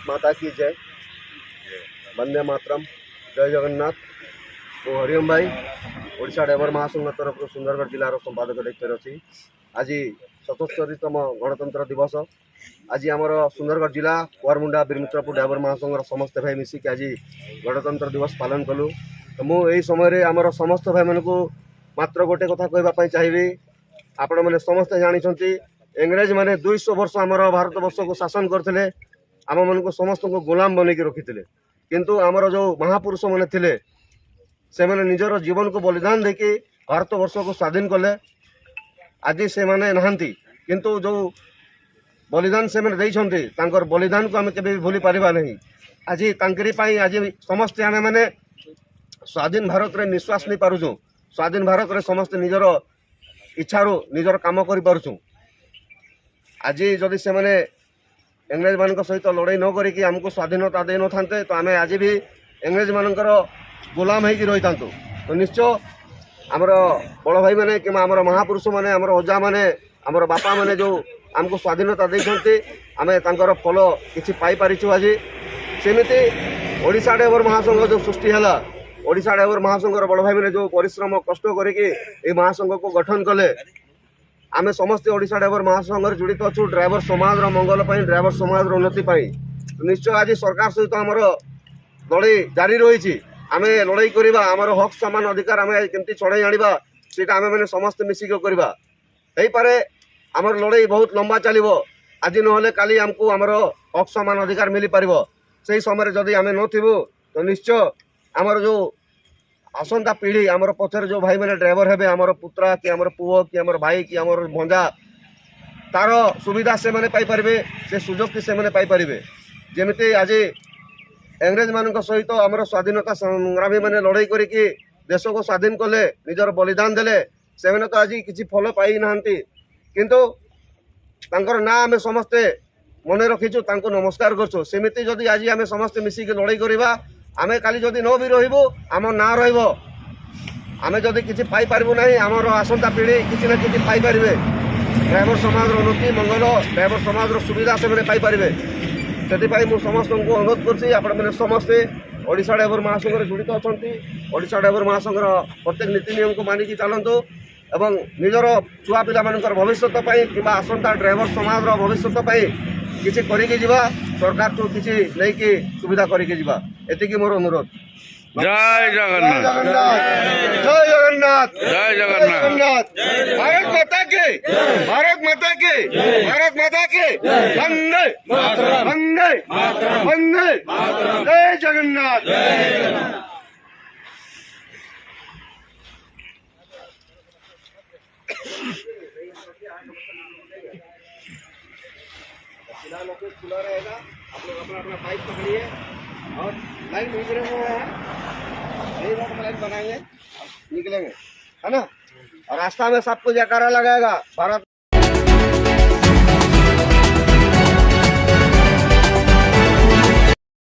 माता की जय, वंदे मातरम, जय जगन्नाथ। तो हरिओम भाई ओडिशा ड्राइवर महासंघ तरफ सुंदरगढ़ जिलार संपादक दायित्व अच्छी। आज 77तम गणतंत्र दिवस। आज आमर सुंदरगढ़ जिला कुआरमुंडा बीरमित्रपुर ड्राइवर महासंघ समस्त भाई मिसिक आज गणतंत्र दिवस पालन कलु। तो मुझे समय आमर समस्त भाई मान को मात्र गोटे कथा कहवाई चाहिए। आपण मैंने समस्ते जानते इंग्रेज मैंने 200 वर्ष आमर भारत वर्ष को शासन करते आम मन को समस्त को गुलाम बनई रखी थे। किंतु आमर जो महापुरुष मैंने थे से मैंने निजर जीवन को बलिदान देके भारत वर्ष को स्वाधीन कले। आज से मैंने नहांती किंतु जो बलिदान से मैंने देइछंती तांकर बलिदान को आम केबे भूली पारिबा नहीं। आज तांकरी पाई आज समस्त आमे मैंने स्वाधीन भारत रे निश्वास नहीं पारुछुं। स्वाधीन भारत रे समस्त निजर इच्छारू निजर काम करि पारुछुं। आज जदि से मैंने इंग्रेज मान सहित लड़ाई न करिकी आमको स्वाधीनता दे न थांते तो आमे आज भी इंग्रेज मानकर गुलाम होगी रही था। तो निश्चय आमर बड़ भाई मैंने कि आमर महापुरुष मैंने आमर अजा मैंने आमर बापा मैंने जो आमको स्वाधीनता देते आम तांकर फल किसी पाइपारिछु। आज सेमती ओडिशा ड्राइवर महासंघ जो सृष्टि है ओडिशा ड्राइवर महासंघर बड़ भाई मैंने जो परिश्रम कष्ट करके महासंघ को गठन कले आम समस्त ओडिशा ड्राइवर महासंघ जड़ित अच्छु ड्राइवर समाज मंगल पर ड्राइवर समाज उन्नति निश्चय आज सरकार सहित आमर लड़ाई जारी रही। आम लड़ाई करवा आमर हक समान अधिकार आम केमती चढ़ाई आनिबा सेटा आम मैंने समस्त मिसिक करवा हो पारे। आमर लड़ाई बहुत लंबा चलो आज नहले काली आमको आमर हक समान अधिकार मिल पार। से समय जदि आम नथिबु तो निश्चय आमर जो आसंता पीढ़ी आमर पछर जो भाई मैंने ड्राइवर हेबे आमर पुत्रा कि आमर पुओ कि आमर भाई कि आमर भंजा तार सुविधा से मैंने पाई परिबे से सुजोग से मैंने पाई परिबे। जेमिति आज इंग्रेज मान सहित आमर स्वाधीनता संग्रामी मैंने लड़ाई करके देश को स्वाधीन कले निजर बलिदान देले से मैंने तो आज किसी फल पाई नांती किंतु तांकर ना आम समस्ते मन रखीचु तांको नमस्कार करछु। सेमिति जदि आज आम समस्ते मिसिक लड़ाई करवा आमे काली जदि न भी रहिबो आम ना रहिबो आमे जदि किसी पाई पारिबो नाही आमर आसंता पीढ़ी किसी ना किसी पाई परिबे। ड्राइवर समाज उन्नति मंगल ड्राइवर समाज सुविधा से मैंने पाई परिबे। से मुझे समस्त को अनुरोध कर समस्ते ओडिशा ड्राइवर महासंघ जड़ित अच्छा ओडिशा ड्राइवर महासंघ प्रत्येक नीति नियम को मानिकी चलतु एवं निजर छुआ पिला मानकर भविष्य कि आसंता ड्राइवर समाज भविष्य किसी करके जीवा सरकार तो किसी नहीं कि सुविधा करके जीवा एतिकी मोर अनुरोध। जय जगन्नाथ जय जगन्नाथ जय जगन्नाथ। भारत माता के भारत माता के भारत माता के वंदे वंदे वंदे जय जगन्नाथ। फिलहाल ऑफिस खुला रहेगा। आप लोग अपना अपना बाइक पकड़िए और लाइन निकले हुए हैं यही रोड में लाइन बनाएंगे निकलेंगे है ना। और रास्ता में सबको जयकारा लगाएगा भारत